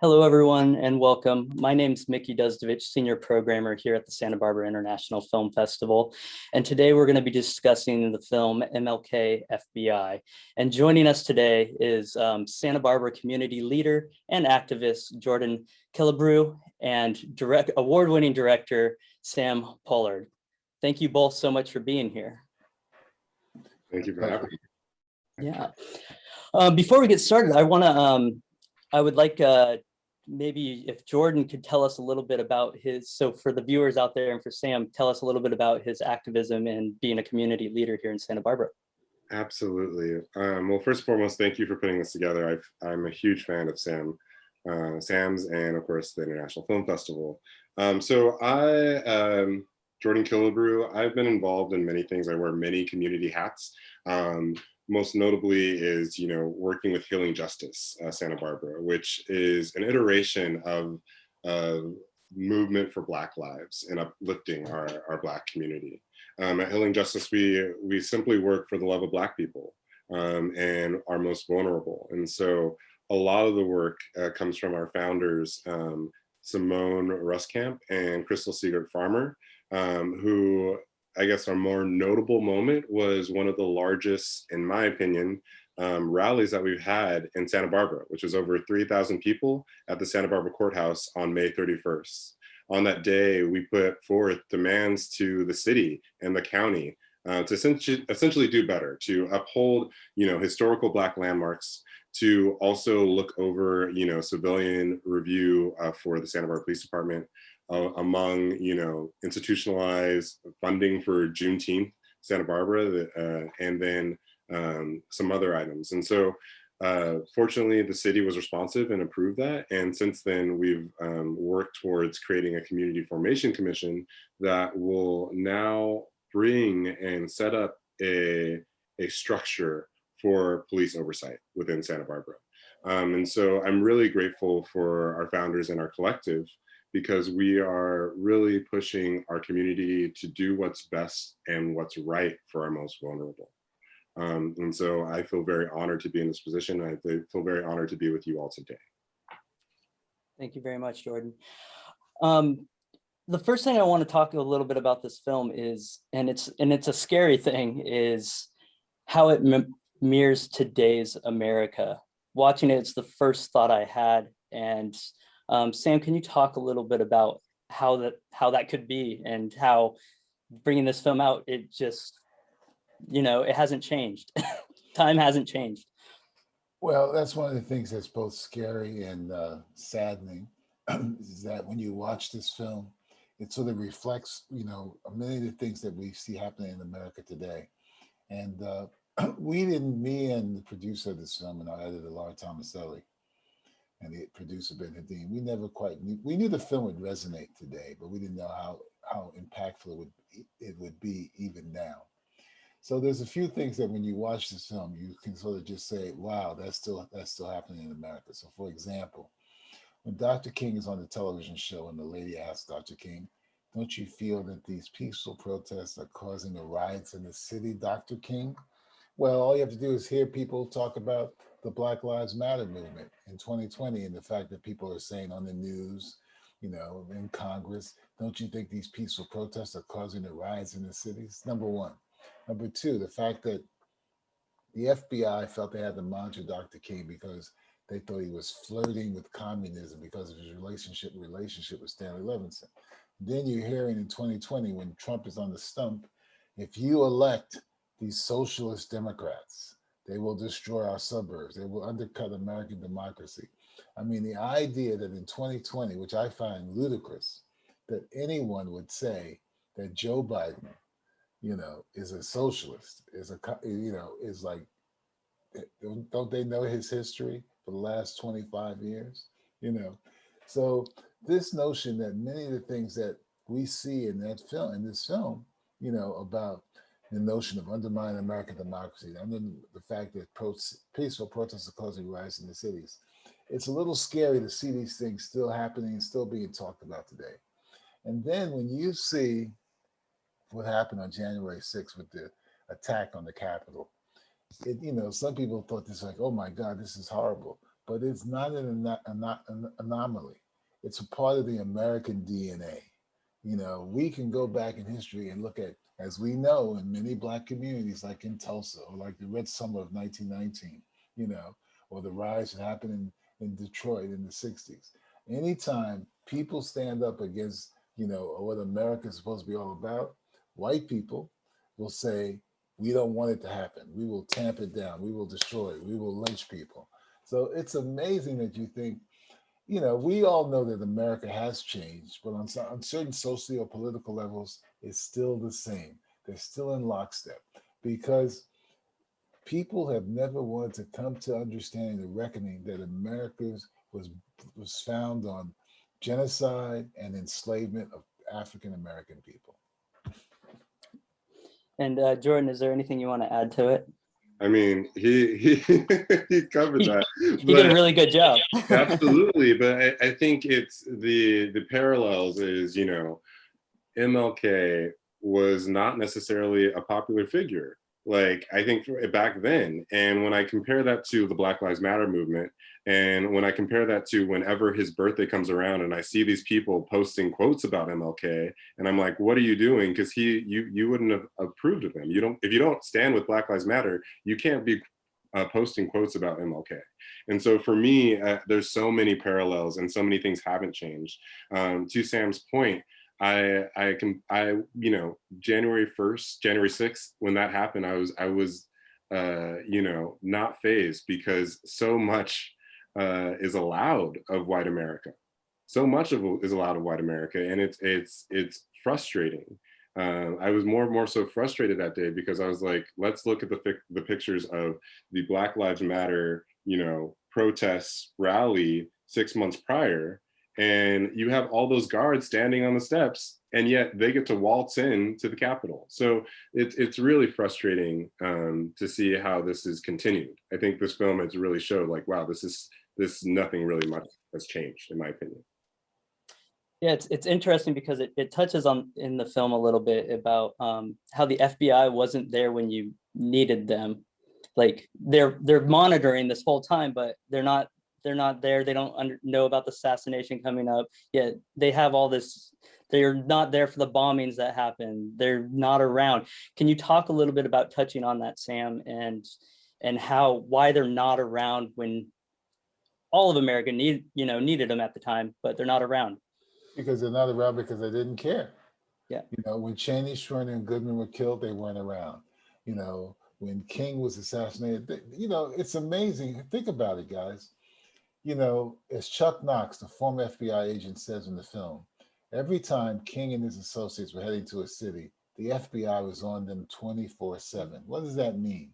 Hello, everyone, and welcome. My name is Mickey Duzdovich, Senior Programmer here at the Santa Barbara International Film Festival. And today we're going to be discussing the film MLK FBI. And joining us today is Santa Barbara community leader and activist Jordan Killebrew and award-winning director Sam Pollard. Thank you both so much for being here. Thank you for having me. Yeah. Before we get started, I would like maybe if Jordan could tell us a little bit about so for the viewers out there and for Sam, tell us a little bit about his activism and being a community leader here in Santa Barbara. Absolutely. Well, first and foremost, thank you for putting this together. I'm a huge fan of Sam's, and of course the International Film Festival. Jordan Killebrew, I've been involved in many things. I wear many community hats. Most notably is, working with Healing Justice Santa Barbara, which is an iteration of movement for Black lives and uplifting our Black community. At Healing Justice, we simply work for the love of Black people and our most vulnerable. And so a lot of the work comes from our founders, Simone Ruskamp and Crystal Siegert Farmer, who I guess our more notable moment was one of the largest, in my opinion, rallies that we've had in Santa Barbara, which was over 3,000 people at the Santa Barbara Courthouse on May 31st. On that day, we put forth demands to the city and the county to essentially do better, to uphold, historical Black landmarks, to also look over, civilian review for the Santa Barbara Police Department, among, institutionalized funding for Juneteenth, Santa Barbara, and then some other items. And so fortunately, the city was responsive and approved that. And since then, we've worked towards creating a community formation commission that will now bring and set up a structure for police oversight within Santa Barbara. And so I'm really grateful for our founders and our collective, because we are really pushing our community to do what's best and what's right for our most vulnerable. And so I feel very honored to be in this position. I feel very honored to be with you all today. Thank you very much, Jordan. The first thing I want to talk a little bit about this film is, and it's a scary thing, is how it mirrors today's America. Watching it's the first thought I had. And Sam, can you talk a little bit about how that could be, and how bringing this film out, it just, it hasn't changed. Time hasn't changed. Well, that's one of the things that's both scary and saddening, is that when you watch this film, it sort of reflects, many of the things that we see happening in America today. And me and the producer of this film and our editor, Laura Tomaselli, and the producer, Ben Hadeen, we never quite knew. We knew the film would resonate today, but we didn't know how impactful it would be even now. So there's a few things that when you watch this film, you can sort of just say, wow, that's still happening in America. So for example, when Dr. King is on the television show and the lady asks Dr. King, don't you feel that these peaceful protests are causing the riots in the city, Dr. King? Well, all you have to do is hear people talk about the Black Lives Matter movement in 2020 and the fact that people are saying on the news, in Congress, don't you think these peaceful protests are causing the riots in the cities? Number one. Number two, the fact that the FBI felt they had to monitor Dr. King because they thought he was flirting with communism because of his relationship with Stanley Levinson. Then you're hearing in 2020, when Trump is on the stump, if you elect these socialist Democrats, they will destroy our suburbs. They will undercut American democracy. I mean, the idea that in 2020, which I find ludicrous, that anyone would say that Joe Biden, is a socialist, is like, don't they know his history for the last 25 years? So this notion that many of the things that we see in this film, about the notion of undermining American democracy, and then the fact that peaceful protests are causing riots in the cities, it's a little scary to see these things still happening and still being talked about today. And then when you see what happened on January 6th with the attack on the Capitol, some people thought this like, oh my God, this is horrible. but it's not an anomaly. It's a part of the American DNA. You know, we can go back in history and look at, as we know, in many Black communities, like in Tulsa, or like the Red Summer of 1919, you know, or the rise that happened in Detroit in the 60s. Anytime people stand up against, you know, what America is supposed to be all about, white people will say, we don't want it to happen. We will tamp it down. We will destroy it. We will lynch people. So it's amazing that you think, you know, we all know that America has changed, but on certain socio-political levels, it's still the same. They're still in lockstep because people have never wanted to come to understanding the reckoning that America's was found on genocide and enslavement of African American people. And Jordan, is there anything you want to add to it? I mean, he he covered that. He did a really good job. Absolutely, but I think it's the parallels is, you know, MLK was not necessarily a popular figure. Like, I think back then, and when I compare that to the Black Lives Matter movement, and when I compare that to whenever his birthday comes around and I see these people posting quotes about MLK, and I'm like, what are you doing? Because you wouldn't have approved of him. You don't, if you don't stand with Black Lives Matter, you can't be posting quotes about MLK. And so for me, there's so many parallels and so many things haven't changed. To Sam's point, I you know, January 1st, January 6th, when that happened, I was you know, not fazed because so much is allowed of white America. So much of is allowed of white America, and it's frustrating. I was more so frustrated that day because I was like, let's look at the pictures of the Black Lives Matter, you know, protests rally 6 months prior, and you have all those guards standing on the steps, and yet they get to waltz in to the Capitol. So it's really frustrating to see how this is continued. I think this film has really showed, like, wow, this nothing really much has changed, in my opinion. Yeah, it's interesting because it touches on in the film a little bit about how the FBI wasn't there when you needed them. Like they're monitoring this whole time, but they're not there. They don't know about the assassination coming up. Yet they have all this. They're not there for the bombings that happen. They're not around. Can you talk a little bit about touching on that, Sam, and why they're not around when all of America needed them at the time, but they're not around? Because they're not around because they didn't care. Yeah. You know, when Cheney, Schwerner, and Goodman were killed, they weren't around. You know, when King was assassinated, you know, it's amazing. Think about it, guys. You know, as Chuck Knox, the former FBI agent, says in the film, every time King and his associates were heading to a city, the FBI was on them 24/7. What does that mean?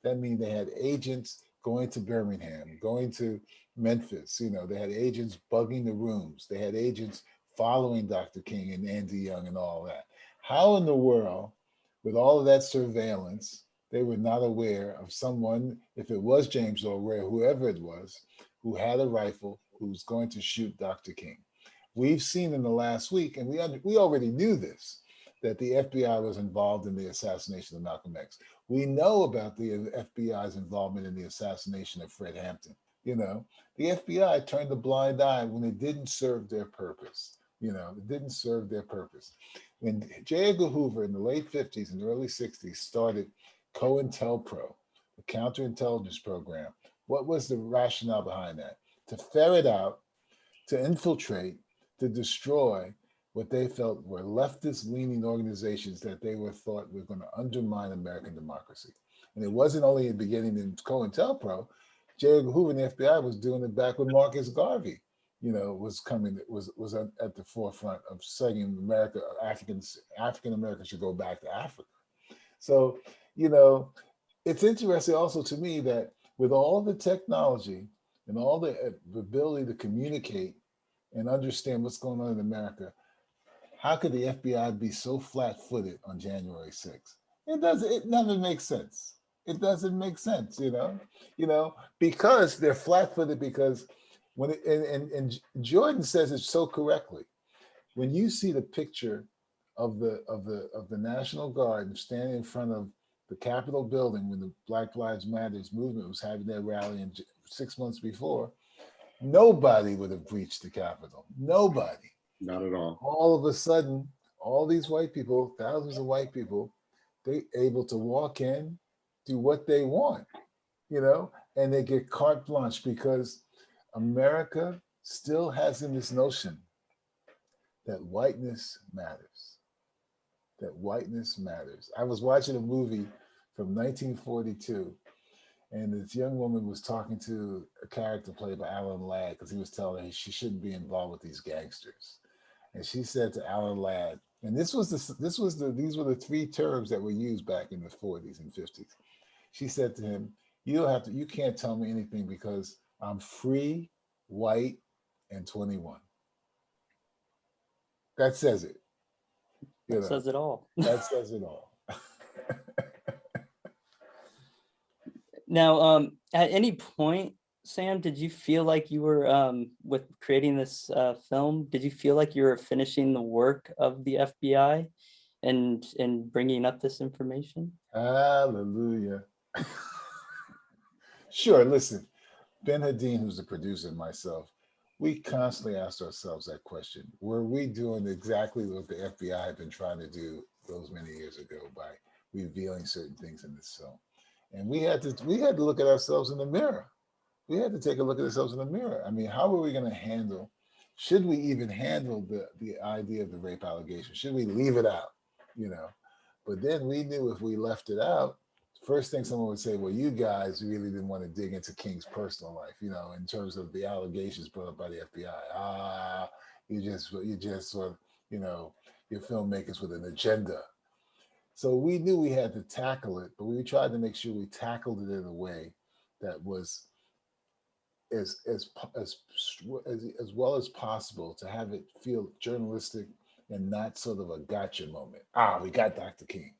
That means they had agents going to Birmingham, going to Memphis. You know, they had agents bugging the rooms. They had agents following Dr. King and Andy Young and all that. How in the world, with all of that surveillance, they were not aware of someone, if it was James Earl Ray, whoever it was, who had a rifle, who was going to shoot Dr. King? We've seen in the last week, and we already knew this, that the FBI was involved in the assassination of Malcolm X. We know about the FBI's involvement in the assassination of Fred Hampton. You know, the FBI turned a blind eye when it didn't serve their purpose. You know, it didn't serve their purpose. When J. Edgar Hoover in the late 50s and early 60s started COINTELPRO, the counterintelligence program, what was the rationale behind that? To ferret out, to infiltrate, to destroy what they felt were leftist-leaning organizations that they were thought were going to undermine American democracy. And it wasn't only in the beginning in COINTELPRO. J. Edgar Hoover and the FBI was doing it back when Marcus Garvey, you know, was at the forefront of saying America, African Americans should go back to Africa. So, you know, it's interesting also to me that with all the technology and all the ability to communicate and understand what's going on in America, how could the FBI be so flat-footed on January 6th? It never makes sense. It doesn't make sense, you know, because they're flat-footed because when and Jordan says it so correctly. When you see the picture of the National Guard standing in front of the Capitol building when the Black Lives Matter movement was having their rally 6 months before, nobody would have breached the Capitol. Nobody. Not at all. All of a sudden, all these white people, thousands of white people, they able to walk in, do what they want, and they get carte blanche because America still has in this notion that whiteness matters. That whiteness matters. I was watching a movie from 1942, and this young woman was talking to a character played by Alan Ladd because he was telling her she shouldn't be involved with these gangsters. And she said to Alan Ladd, and these were the three terms that were used back in the 40s and 50s. She said to him, you can't tell me anything because I'm free, white, and 21. That says it. That says it all. That says it all. Now, at any point, Sam, did you feel like you were, with creating this film, did you feel like you were finishing the work of the FBI and bringing up this information? Hallelujah. Sure, listen, Ben Hadeen, who's the producer, and myself, we constantly asked ourselves that question. Were we doing exactly what the FBI had been trying to do those many years ago by revealing certain things in this film? And we had to look at ourselves in the mirror. We had to take a look at ourselves in the mirror. I mean, how are we going to handle, should we even handle the idea of the rape allegation? Should we leave it out? But then we knew if we left it out, first thing someone would say, well, you guys really didn't want to dig into King's personal life, in terms of the allegations brought up by the FBI. You just sort of, you're filmmakers with an agenda. So we knew we had to tackle it, but we tried to make sure we tackled it in a way that was as well as possible to have it feel journalistic and not sort of a gotcha moment. We got Dr. King,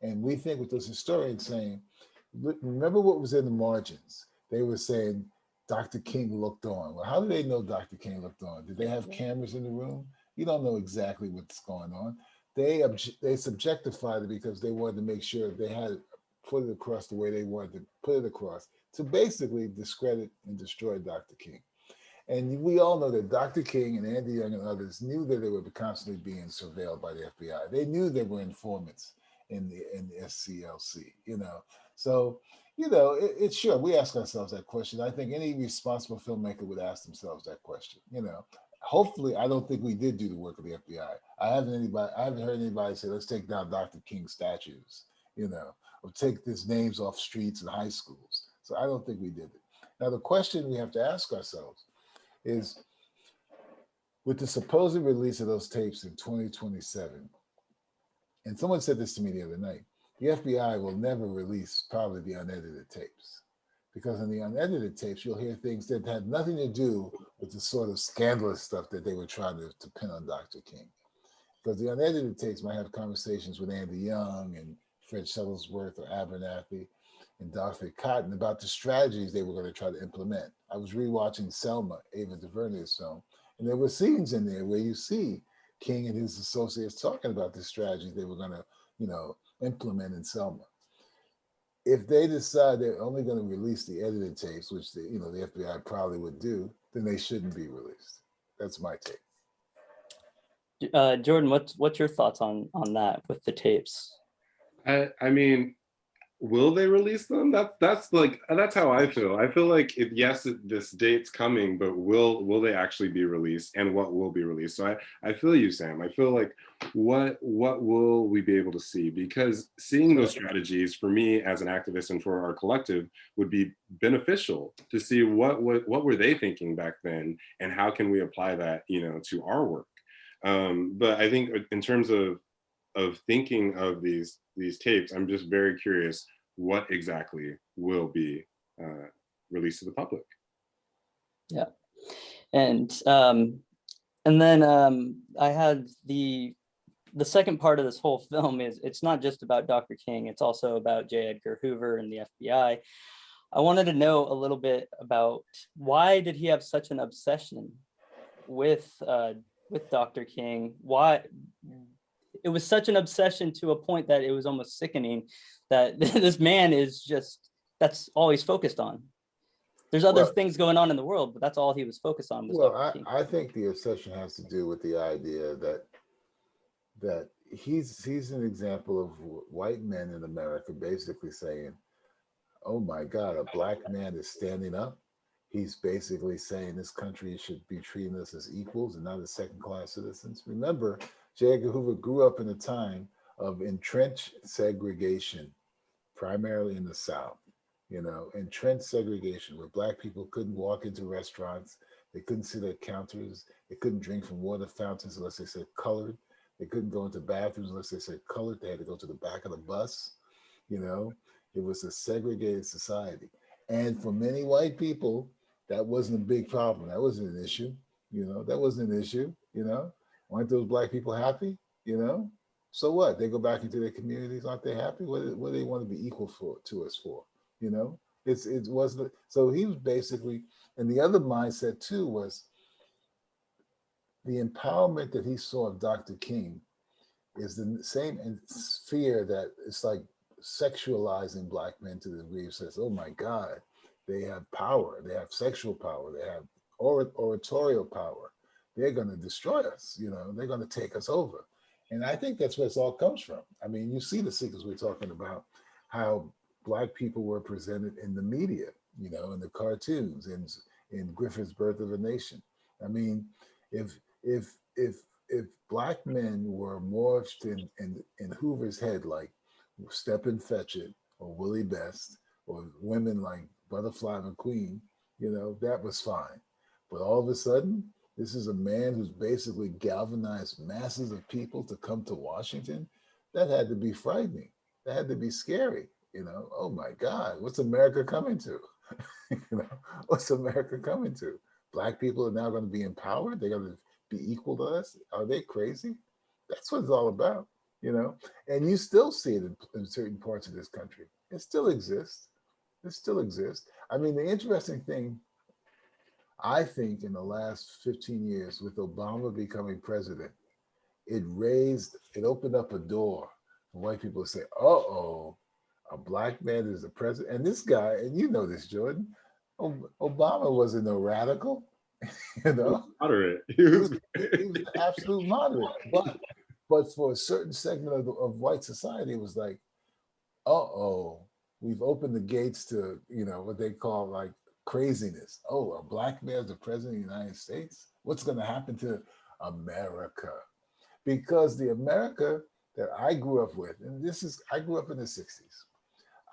And we think with those historians saying, remember what was in the margins? They were saying Dr. King looked on. Well, how do they know Dr. King looked on? Did they have cameras in the room? You don't know exactly what's going on. They subjectified it because they wanted to make sure they had it put it across the way they wanted to put it across to basically discredit and destroy Dr. King. And we all know that Dr. King and Andy Young and others knew that they were constantly being surveilled by the FBI. They knew they were informants in the SCLC, So, it's sure we ask ourselves that question. I think any responsible filmmaker would ask themselves that question, Hopefully, I don't think we did do the work of the FBI. I haven't heard anybody say, let's take down Dr. King statues, or take these names off streets and high schools. So I don't think we did it. Now, the question we have to ask ourselves is, with the supposed release of those tapes in 2027, and someone said this to me the other night, the FBI will never release probably the unedited tapes, because in the unedited tapes, you'll hear things that had nothing to do with the sort of scandalous stuff that they were trying to pin on Dr. King. Because the unedited tapes might have conversations with Andy Young and Fred Shuttlesworth or Abernathy and Dorothy Cotton about the strategies they were going to try to implement. I was rewatching Selma, Ava DuVernay's film, and there were scenes in there where you see King and his associates talking about the strategies they were going to, implement in Selma. If they decide they're only going to release the edited tapes, which the FBI probably would do, then they shouldn't be released. That's my take. Jordan, what's your thoughts on that with the tapes? I mean, will they release them? That's how I feel. I feel like yes, this date's coming, but will they actually be released, and what will be released? So I feel you, Sam. I feel like what will we be able to see? Because seeing those strategies for me as an activist and for our collective would be beneficial to see what were they thinking back then, and how can we apply that to our work. But I think in terms of thinking of these tapes, I'm just very curious what exactly will be released to the public. Yeah, and then I had the second part of this whole film is it's not just about Dr. King, it's also about J. Edgar Hoover and the FBI. I wanted to know a little bit about why did he have such an obsession with Dr. King? Why it was such an obsession to a point that it was almost sickening that this man is just, that's all he's focused on. there's other Well, things going on in the world, but that's all he was focused on was well, Dr. King. I think the obsession has to do with the idea that he's an example of white men in America basically saying, "Oh my God, a black man is standing up." He's basically saying this country should be treating us as equals and not as second-class citizens. Remember, J. Edgar Hoover grew up in a time of entrenched segregation, primarily in the South. Entrenched segregation where black people couldn't walk into restaurants, they couldn't sit at counters, they couldn't drink from water fountains unless they said colored. They couldn't go into bathrooms unless they said colored. They had to go to the back of the bus. You know, it was a segregated society. And for many white people, that wasn't a big problem. That wasn't an issue. That wasn't an issue. Weren't those black people happy? So what? They go back into their communities. Aren't they happy? What do they want to be equal to us for? It wasn't. So he was basically, and the other mindset too was the empowerment that he saw of Dr. King is the same fear that it's like sexualizing black men to the degree of says, oh my God, they have power, they have sexual power, they have oratorial power. They're going to destroy us, they're going to take us over. And I think that's where it all comes from. I mean, you see the sequence we're talking about, how black people were presented in the media, in the cartoons, in Griffith's Birth of a Nation. I mean, if black men were morphed in Hoover's head like Stephen Fetchit or Willie Best, or women like Butterfly McQueen, that was fine. But all of a sudden, this is a man who's basically galvanized masses of people to come to Washington. That had to be frightening. That had to be scary. Oh my God, what's America coming to? What's America coming to? Black people are now going to be empowered. They're going to be equal to us. Are they crazy? That's what it's all about, And you still see it in certain parts of this country. It still exists. It still exists. I mean, the interesting thing, I think, in the last 15 years, with Obama becoming president, it opened up a door for white people to say, uh-oh, a black man is the president. And this guy, and you know this, Jordan, Obama wasn't no radical, Moderate. He was an absolute moderate. But for a certain segment of white society, it was like, uh-oh, we've opened the gates to, what they call like craziness. Oh, a black man is the president of the United States? What's going to happen to America? Because the America that I grew up with, and I grew up in the 60s.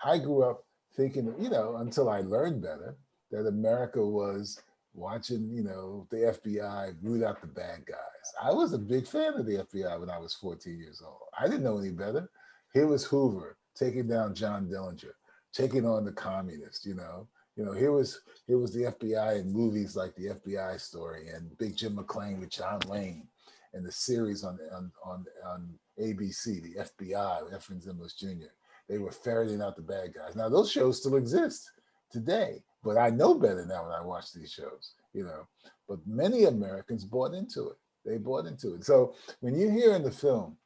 I grew up thinking, until I learned better, that America was watching, the FBI root out the bad guys. I was a big fan of the FBI when I was 14 years old. I didn't know any better. Here was Hoover taking down John Dillinger, taking on the communists, here was the FBI in movies like The FBI Story and Big Jim McClain with John Wayne, and the series on ABC, the FBI with Efren Zimbalist Jr. They were ferreting out the bad guys. Now those shows still exist today, but I know better now when I watch these shows, But many Americans bought into it. They bought into it. So when you hear in the film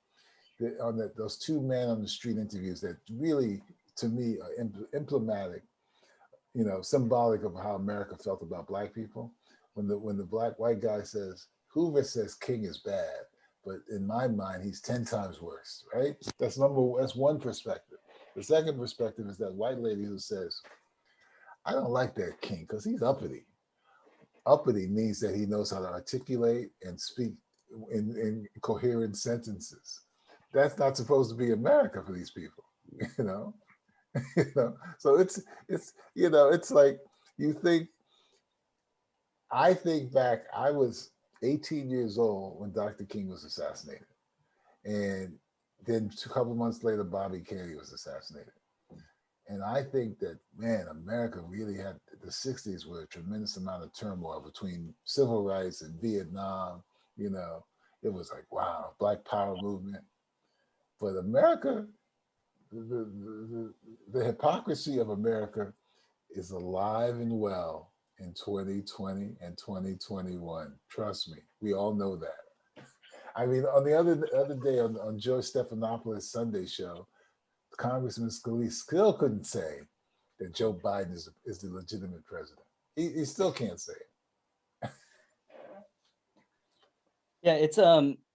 those two men on the street interviews that really, to me, are emblematic, symbolic of how America felt about black people. When the black white guy says, Hoover says King is bad, but in my mind, he's 10 times worse, right? That's one perspective. The second perspective is that white lady who says, I don't like that King because he's uppity. Uppity means that he knows how to articulate and speak in coherent sentences. That's not supposed to be America for these people, So it's like I think back, I was 18 years old when Dr. King was assassinated. And then a couple months later, Bobby Kennedy was assassinated. And I think that, man, America really had, the 60s were a tremendous amount of turmoil between civil rights and Vietnam. It was like, wow, Black Power movement. But America, the hypocrisy of America is alive and well in 2020 and 2021. Trust me, we all know that. I mean, on the other day on George Stephanopoulos' Sunday show, Congressman Scalise still couldn't say that Joe Biden is the legitimate president. He still can't say it. Yeah,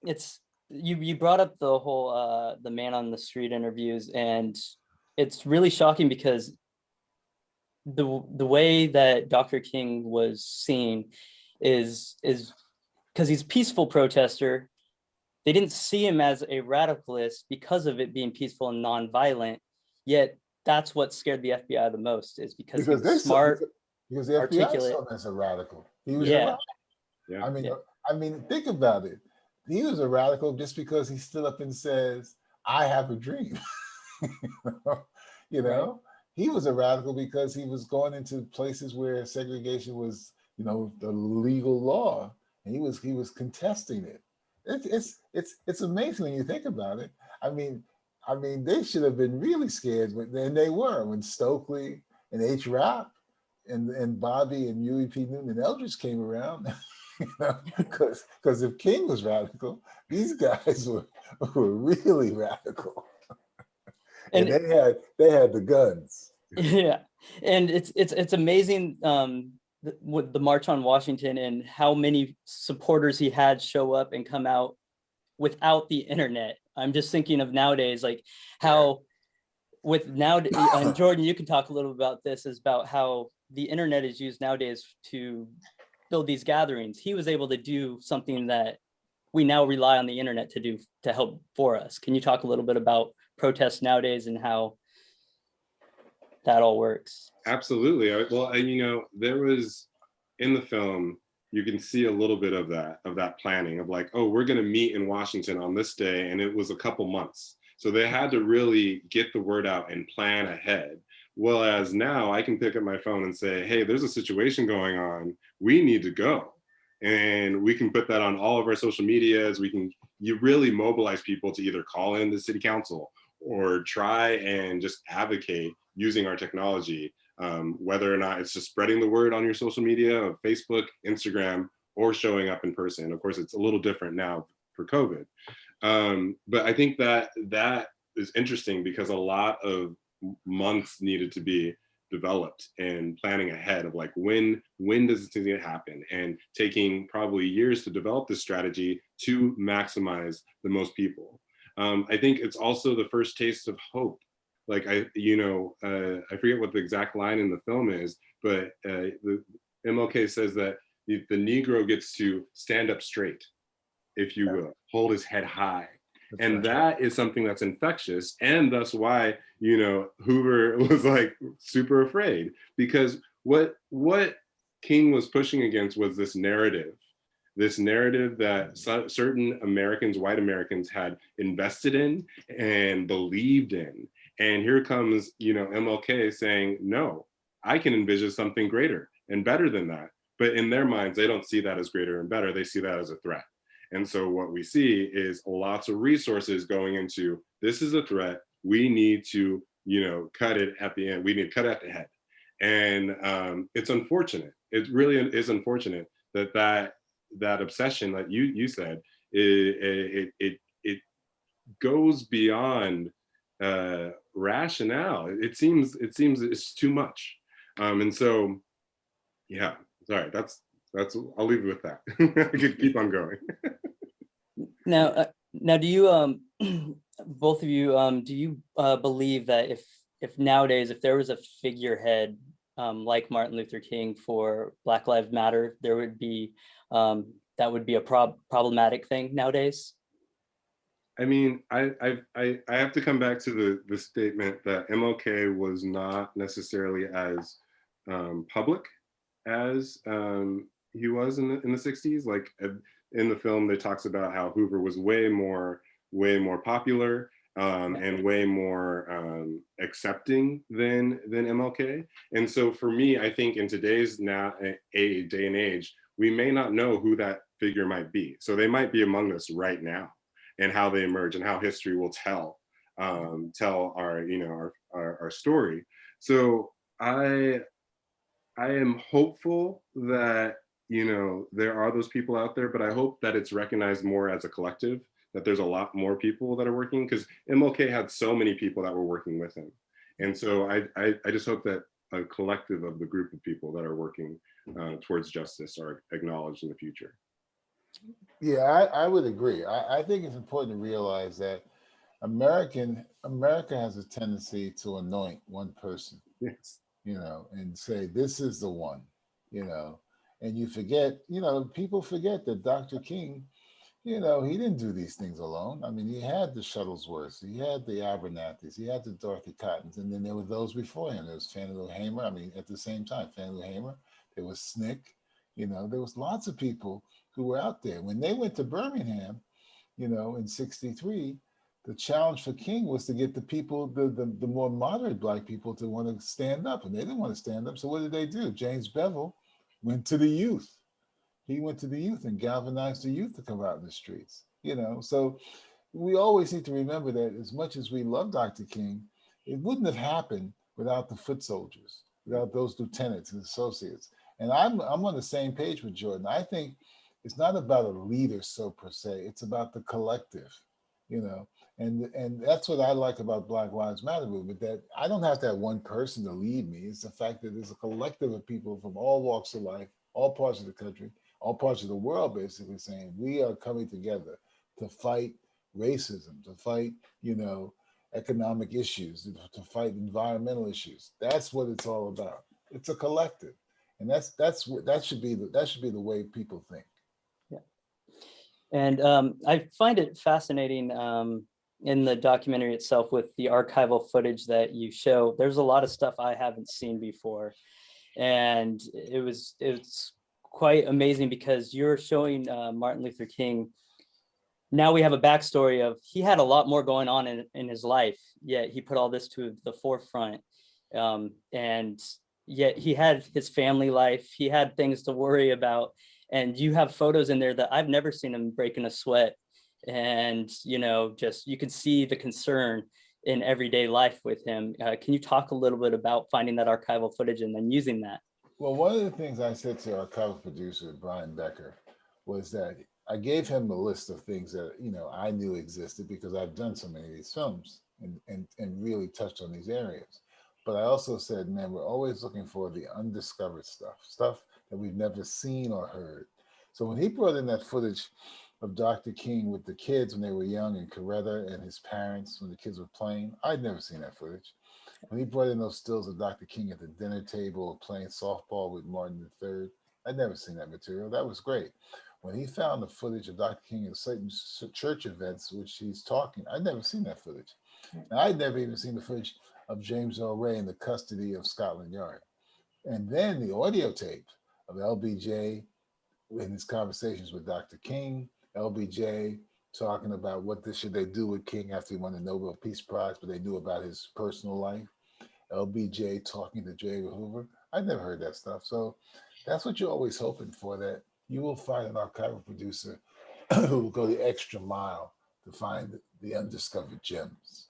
it's you brought up the whole the man on the street interviews, and it's really shocking because the way that Dr. King was seen is because he's a peaceful protester. They didn't see him as a radicalist because of it being peaceful and nonviolent. Yet that's what scared the FBI the most, is because he Because they was saw, smart, because the FBI articulate. saw him as a radical. He was a Yeah, radical. Yeah. Yeah. I mean, think about it. He was a radical just because he stood up and says, "I have a dream." You know, Right. he was a radical because he was going into places where segregation was, the legal law, and he was contesting it. It's amazing when you think about it. I mean, they should have been really scared, but then they were when Stokely and H. Rap and Bobby and Huey P. Newton and Eldridge came around. Because if King was radical, these guys were really radical, and And they had the guns. yeah, and it's amazing with the March on Washington and how many supporters he had show up and come out without the internet. I'm just thinking of nowadays, like how with now, and Jordan, you can talk a little about this, is about how the internet is used nowadays to build these gatherings. He was able to do something that we now rely on the internet to do to help for us. Can you talk a little bit about protests nowadays and how that all works? Absolutely. Well, there was in the film, you can see a little bit of that planning of like, oh, we're going to meet in Washington on this day. And it was a couple months. So they had to really get the word out and plan ahead. Whereas now I can pick up my phone and say, hey, there's a situation going on. We need to go. And we can put that on all of our social medias. You really mobilize people to either call in the city council or try and just advocate using our technology, whether or not it's just spreading the word on your social media, Facebook, Instagram, or showing up in person. Of course, it's a little different now for COVID. But I think that is interesting because a lot of months needed to be developed and planning ahead of like, when does this thing happen, and taking probably years to develop this strategy to maximize the most people. I think it's also the first taste of hope. Like I forget what the exact line in the film is, but the MLK says that the Negro gets to stand up straight, if you will, hold his head high. That's and right. That is something that's infectious. And that's why, Hoover was like super afraid, because what King was pushing against was this narrative that certain Americans, white Americans, had invested in and believed in. And here comes, MLK saying, no, I can envision something greater and better than that. But in their minds, they don't see that as greater and better. They see that as a threat. And so what we see is lots of resources going into, this is a threat. We need to, cut it at the end. We need to cut it at the head. And it's unfortunate. It really is unfortunate that obsession that you said, it goes beyond rationale. It seems it's too much. And so, yeah, sorry, that's I'll leave it with that. I could keep on going. Now do you both of you do you believe that if nowadays, if there was a figurehead like Martin Luther King for Black Lives Matter, there would be that would be a problematic thing nowadays? I mean, I have to come back to the statement that MLK was not necessarily as public as he was in the 60s. Like in the film, they talks about how Hoover was way more popular and way more accepting than MLK. And so for me, I think in today's day and age, we may not know who that figure might be. So they might be among us right now, and how they emerge and how history will tell our story. So I am hopeful that there are those people out there, but I hope that it's recognized more as a collective, that there's a lot more people that are working, because MLK had so many people that were working with him. And so I just hope that a collective of the group of people that are working towards justice are acknowledged in the future. Yeah, I would agree. I think it's important to realize that America has a tendency to anoint one person, Yes. and say, this is the one, you know, and you forget, people forget that Dr. King, he didn't do these things alone. I mean, he had the Shuttlesworths, he had the Abernathys, he had the Dorothy Cottons, and then there were those before him. There was Fannie Lou Hamer. I mean, at the same time, Fannie Lou Hamer, there was Snick, there was lots of people who were out there. When they went to Birmingham, in 63, the challenge for King was to get the people, the more moderate Black people, to want to stand up, and they didn't want to stand up. So what did they do? James Bevel went to the youth. He went to the youth and galvanized the youth to come out in the streets. So we always need to remember that as much as we love Dr. King, it wouldn't have happened without the foot soldiers, without those lieutenants and associates. And I'm on the same page with Jordan. I think it's not about a leader so per se. It's about the collective, and that's what I like about Black Lives Matter movement, that I don't have to have one person to lead me. It's the fact that there's a collective of people from all walks of life, all parts of the country, all parts of the world, basically saying we are coming together to fight racism, to fight, economic issues, to fight environmental issues. That's what it's all about. It's a collective, and that should be the way people think. Yeah, and I find it fascinating in the documentary itself with the archival footage that you show. There's a lot of stuff I haven't seen before, and it's quite amazing because you're showing Martin Luther King. Now we have a backstory of he had a lot more going on in his life, yet he put all this to the forefront. And yet he had his family life, he had things to worry about. And you have photos in there that I've never seen him breaking a sweat. And, just you can see the concern in everyday life with him. Can you talk a little bit about finding that archival footage and then using that? Well, one of the things I said to our archival producer, Brian Becker, was that I gave him a list of things that, I knew existed because I've done so many of these films and really touched on these areas. But I also said, man, we're always looking for the undiscovered stuff that we've never seen or heard. So when he brought in that footage of Dr. King with the kids when they were young and Coretta and his parents when the kids were playing, I'd never seen that footage. When he brought in those stills of Dr. King at the dinner table playing softball with Martin III, I'd never seen that material. That was great. When he found the footage of Dr. King at certain church events, which he's talking, I'd never seen that footage. And I'd never even seen the footage of James Earl Ray in the custody of Scotland Yard. And then the audio tape of LBJ in his conversations with Dr. King, LBJ talking about should they do with King after he won the Nobel Peace Prize, but they knew about his personal life. LBJ talking to J. Edgar Hoover. I'd never heard that stuff. So that's what you're always hoping for, that you will find an archival producer who will go the extra mile to find the undiscovered gems.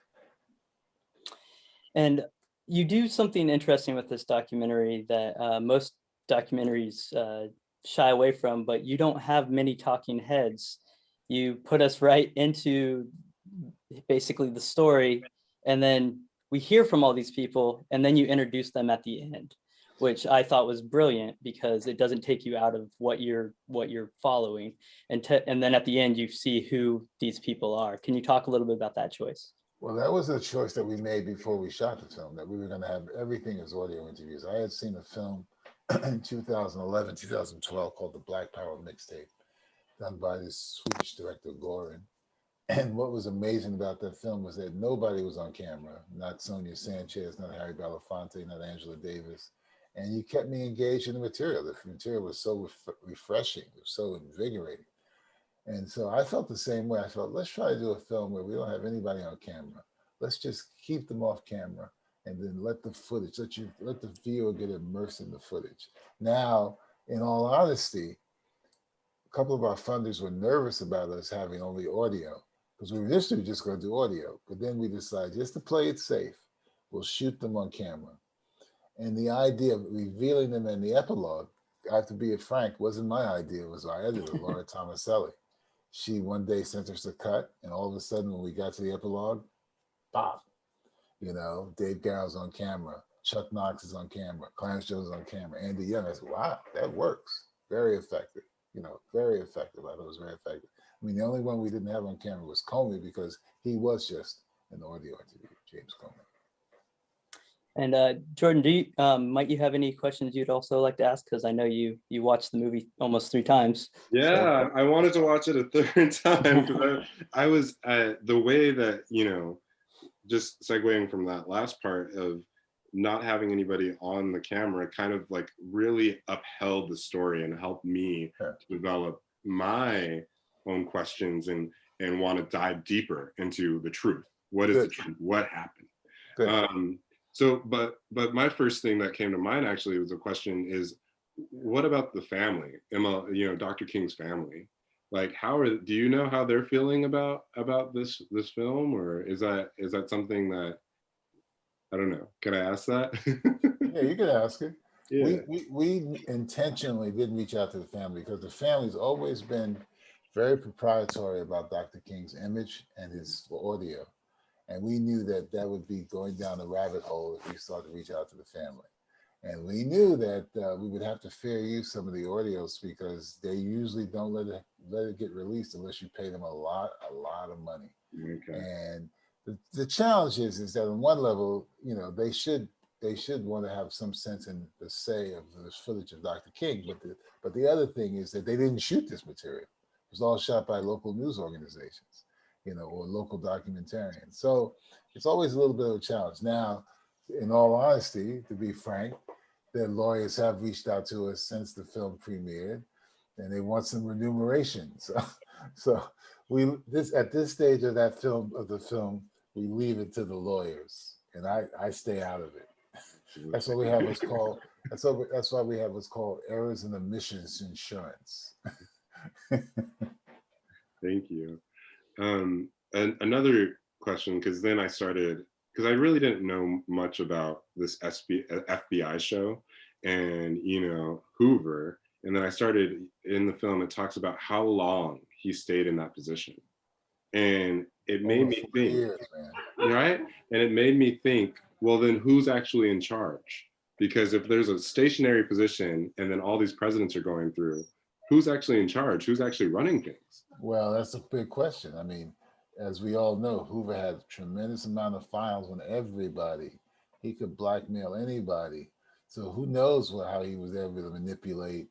And you do something interesting with this documentary that most documentaries shy away from, but you don't have many talking heads. You put us right into basically the story, and then we hear from all these people, and then you introduce them at the end, which I thought was brilliant because it doesn't take you out of what you're following, and then at the end you see who these people are. Can you talk a little bit about that choice? Well, that was a choice that we made before we shot the film, that we were going to have everything as audio interviews. I had seen a film in 2011, 2012 called The Black Power Mixtape, done by this Swedish director, Goran. And what was amazing about that film was that nobody was on camera, not Sonia Sanchez, not Harry Belafonte, not Angela Davis. And you kept me engaged in the material. The material was so refreshing, it was so invigorating. And so I felt the same way. I felt, let's try to do a film where we don't have anybody on camera. Let's just keep them off camera and then let the footage, let the viewer get immersed in the footage. Now, in all honesty, a couple of our funders were nervous about us having only audio because we were initially just going to do audio, but then we decided just to play it safe, we'll shoot them on camera. And the idea of revealing them in the epilogue, I have to be frank, wasn't my idea. It was our editor, Laura Tomaselli. She one day sent us a cut, and all of a sudden when we got to the epilogue, pop, Dave Garrow's on camera. Chuck Knox is on camera, Clarence Jones is on camera, Andy Young. I said, wow, that works. Very effective. Very effective. I thought it was very effective. I mean, the only one we didn't have on camera was Comey because he was just an audio interview, James Comey. And Jordan, do you might you have any questions you'd also like to ask? Because I know you watched the movie almost 3 times. Yeah, I wanted to watch it a third time because I was the way that, just segueing from that last part of not having anybody on the camera kind of like really upheld the story and helped me to develop my own questions and want to dive deeper into the truth. What is the truth? What happened? So, but my first thing that came to mind actually was a question is, what about the family? Dr. King's family. Like, do you know how they're feeling about this film, or is that something that, I don't know? Can I ask that? Yeah, you can ask it. Yeah. We intentionally didn't reach out to the family because the family's always been very proprietary about Dr. King's image and his audio. And we knew that that would be going down the rabbit hole if we started to reach out to the family. And we knew that we would have to fair use some of the audios because they usually don't let it get released unless you pay them a lot of money. Okay. And the challenge is that on one level, they should want to have some sense in the say of this footage of Dr. King. But the other thing is that they didn't shoot this material. It was all shot by local news organizations, or local documentarians. So it's always a little bit of a challenge. Now, in all honesty, to be frank, their lawyers have reached out to us since the film premiered, and they want some remuneration. So at this stage of the film, we leave it to the lawyers, and I stay out of it. That's why we have what's called errors and omissions insurance. Thank you. And another question, because then because I really didn't know much about this FBI show and, Hoover. And then I started in the film, it talks about how long he stayed in that position. And it made me think, years, man. right? And it made me think, well, then who's actually in charge? Because if there's a stationary position and then all these presidents are going through, who's actually in charge? Who's actually running things? Well, that's a big question. I mean, as we all know, Hoover had a tremendous amount of files on everybody. He could blackmail anybody. So who knows how he was able to manipulate,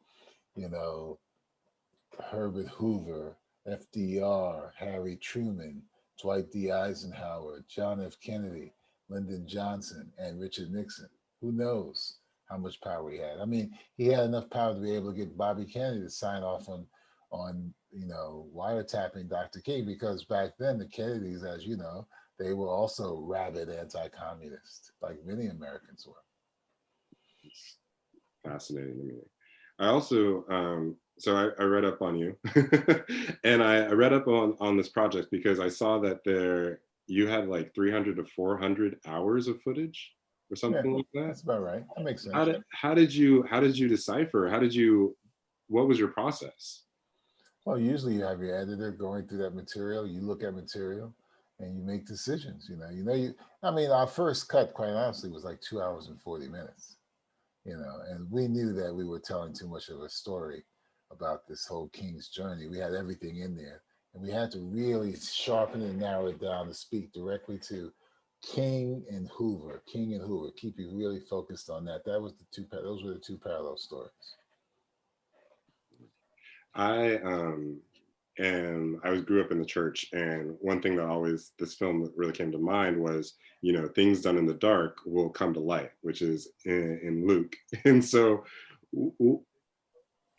Herbert Hoover, FDR, Harry Truman, Dwight D. Eisenhower, John F. Kennedy, Lyndon Johnson, and Richard Nixon. Who knows how much power he had? I mean, he had enough power to be able to get Bobby Kennedy to sign off on wiretapping Dr. King, because back then the Kennedys, as you know, they were also rabid anti-communist, like many Americans were. It's fascinating to me. I also, so I read up on you, and I read up on this project because I saw that you had like 300 to 400 hours of footage or something like that. That's about right. That makes sense. How did you decipher? What was your process? Well, usually you have your editor going through that material. You look at material, and you make decisions. I mean, our first cut, quite honestly, was like 2 hours and 40 minutes. And we knew that we were telling too much of a story about this whole King's journey. We had everything in there, and we had to really sharpen and narrow it down to speak directly to King and Hoover. Keep you really focused on that. Those were the two parallel stories. I grew up in the church, and one thing that this film really came to mind was, things done in the dark will come to light, which is in Luke. And so, do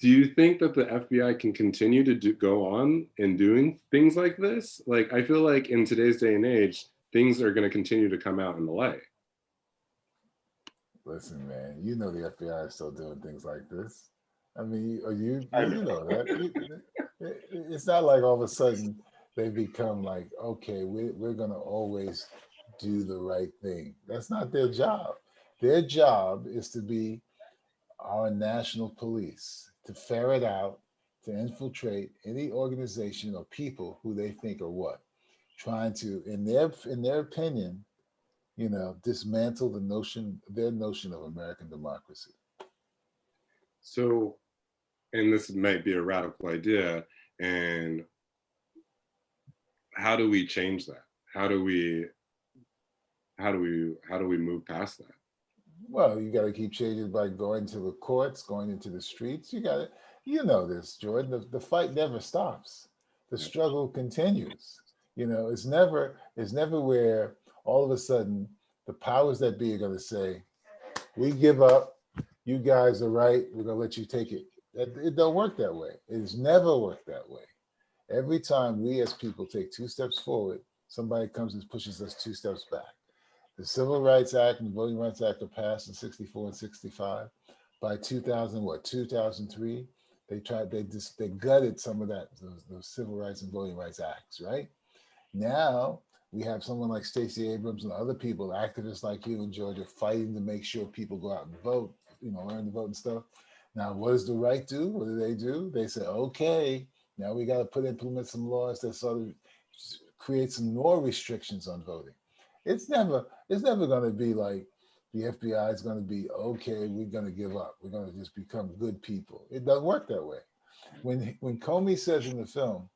you think that the FBI can continue to go on and doing things like this? Like, I feel like in today's day and age, things are going to continue to come out in the light. Listen, man, the FBI is still doing things like this. I mean, you know that. It's not like all of a sudden they become like, okay, we're going to always do the right thing. That's not their job. Their job is to be our national police, to ferret out, to infiltrate any organization or people who they think are trying to, in their opinion, dismantle their notion of American democracy. So, and this might be a radical idea, and how do we change that? How do we move past that? Well, you got to keep changing by going to the courts, going into the streets. You know this, Jordan. The fight never stops. The Yeah. struggle continues. It's never where all of a sudden the powers that be are going to say, "We give up. You guys are right. We're going to let you take it." It don't work that way. It's never worked that way. Every time we as people take 2 steps forward, somebody comes and pushes us 2 steps back. The Civil Rights Act and the Voting Rights Act were passed in 64 and 65. By 2003, they gutted some of those Civil Rights and Voting Rights Acts, right? Now we have someone like Stacey Abrams and other people, activists like you in Georgia, fighting to make sure people go out and vote, learn to vote and stuff. Now, what does the right do? What do? They say, okay, now we got to implement some laws that sort of create some more restrictions on voting. It's never going to be like the FBI is going to be, okay, we're going to give up. We're going to just become good people. It doesn't work that way. When Comey says in the film,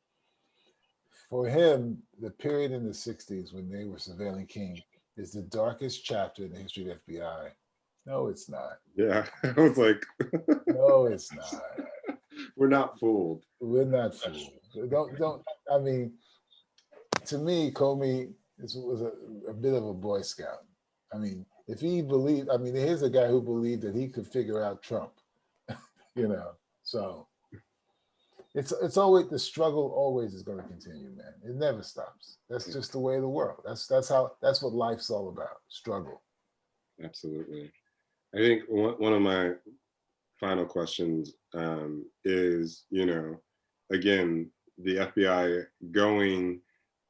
for him, the period in the 60s when they were surveilling King is the darkest chapter in the history of the FBI. No, it's not. Yeah, I was like, no, it's not. We're not fooled. We're not fooled. Don't. I mean, to me, Comey was a bit of a Boy Scout. I mean, if he believed, here's a guy who believed that he could figure out Trump, So it's always, the struggle always is going to continue, man. It never stops. That's just the way of the world. That's what life's all about. Struggle. Absolutely. I think one of my final questions is, again, the FBI going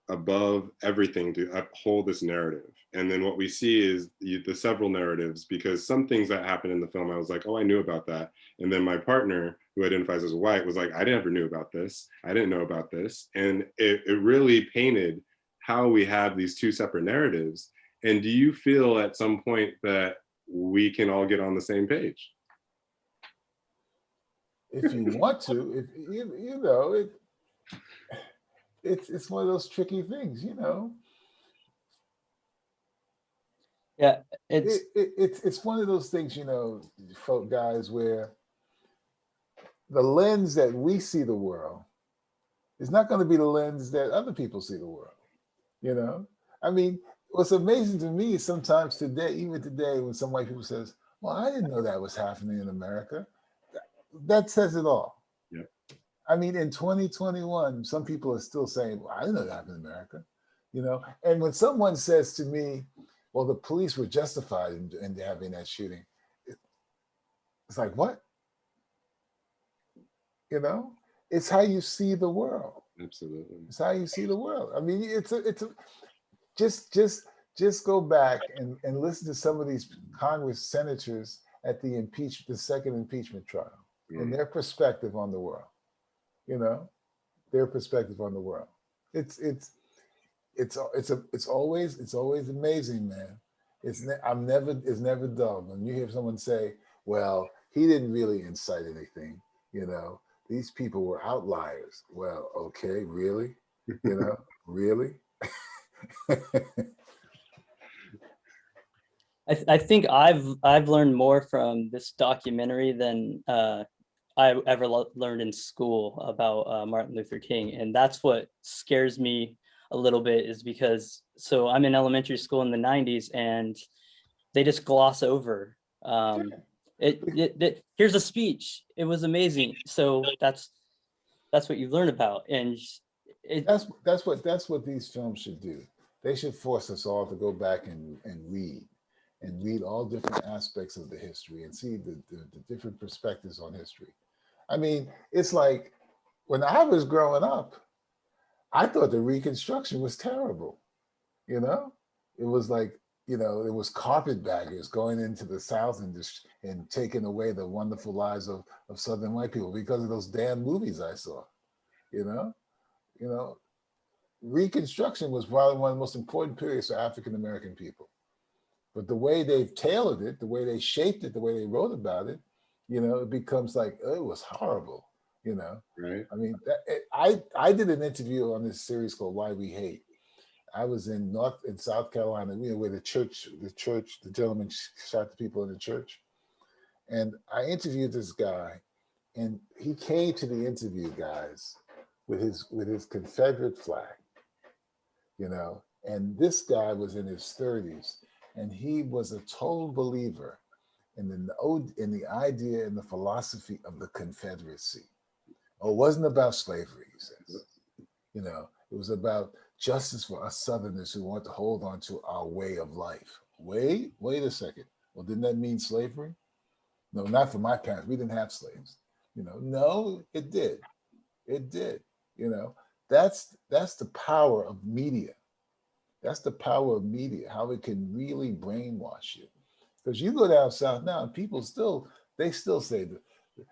above everything to uphold this narrative. And then what we see is the several narratives, because some things that happened in the film, I was like, oh, I knew about that. And then my partner, who identifies as white, was like, I never knew about this. I didn't know about this. And it really painted how we have these two separate narratives. And do you feel at some point that we can all get on the same page? If you want to, it's one of those tricky things, Yeah, it's one of those things, folk guys, where the lens that we see the world is not going to be the lens that other people see the world. What's amazing to me is sometimes even today, when some white people says, well, I didn't know that was happening in America. That says it all. Yeah. In 2021, some people are still saying, well, I didn't know that happened in America. And when someone says to me, well, the police were justified in having that shooting, it's like, what? It's how you see the world. Absolutely. It's how you see the world. Just go back and listen to some of these Congress senators at the second impeachment trial, and their perspective on the world. Their perspective on the world. It's always amazing, man. It's never dull when you hear someone say, well, he didn't really incite anything. These people were outliers. Well, okay, really? Really? I think I've learned more from this documentary than I ever learned in school about Martin Luther King. And that's what scares me a little bit, is because, so I'm in elementary school in the 90s and they just gloss over here's a speech. It was amazing. So that's what you learn about. And that's what these films should do. They should force us all to go back and read all different aspects of the history and see the different perspectives on history. It's like when I was growing up, I thought the Reconstruction was terrible. It was like, it was carpetbaggers going into the South and taking away the wonderful lives of Southern white people because of those damn movies I saw. Reconstruction was probably one of the most important periods for African American people. But the way they've tailored it, the way they shaped it, the way they wrote about it, you know, it becomes like, oh, it was horrible, you know. Right. I mean, I did an interview on this series called Why We Hate. I was in South Carolina, you know, where the gentleman shot the people in the church. And I interviewed this guy, and he came to the interview, guys, with his Confederate flag, you know, and this guy was in his 30s, and he was a total believer in the idea and the philosophy of the Confederacy. Oh, it wasn't about slavery, he says. You know, it was about justice for us Southerners who want to hold on to our way of life. Wait a second. Well, didn't that mean slavery? No, not for my parents. We didn't have slaves. You know, no, it did. It did. You know, that's the power of media. That's the power of media, how it can really brainwash you. Because you go down south now, and people still say that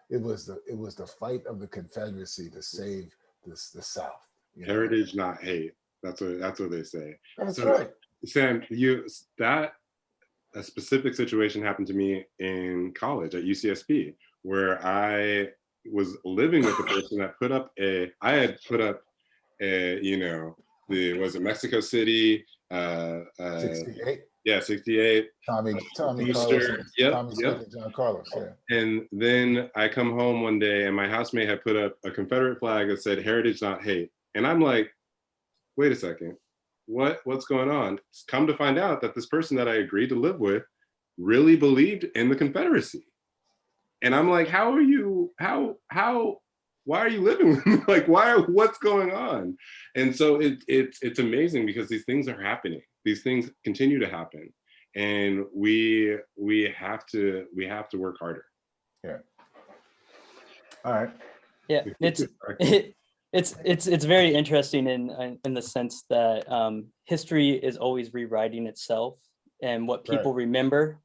it was the fight of the Confederacy to save the South. You know? Heritage, not hate. That's what they say. That's so, right. Sam, a specific situation happened to me in college at UCSB, where I was living with a person that I had put up you know, was it Mexico City? 68. Yeah, 68. Tommy Easter. Carlos. Yep, Tommy Smith and John Carlos. Yeah. And then I come home one day, and my housemate had put up a Confederate flag that said "Heritage, not hate," and I'm like, "Wait a second, what's going on?" Come to find out that this person that I agreed to live with really believed in the Confederacy, and I'm like, why are you living with me? Like, what's going on? And so it's amazing, because these things are happening. These things continue to happen, and we have to work harder. Yeah. All right. Yeah, it's very interesting in the sense that history is always rewriting itself, and what people remember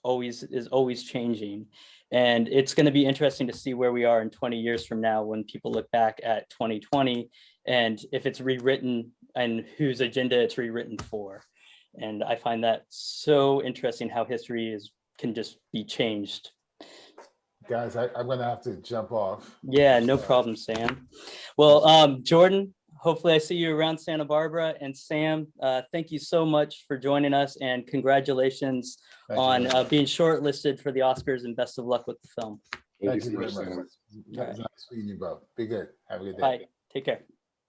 is always changing. And it's going to be interesting to see where we are in 20 years from now, when people look back at 2020, and if it's rewritten and whose agenda it's rewritten for. And I find that so interesting, how history can just be changed. Guys, I'm going to have to jump off. Yeah, no problem, Sam. Well, Jordan, hopefully I see you around Santa Barbara. And Sam, thank you so much for joining us, and congratulations on being shortlisted for the Oscars, and best of luck with the film. Thank you very much. Nice meeting you both. Be good. Have a good day. Bye. Take care.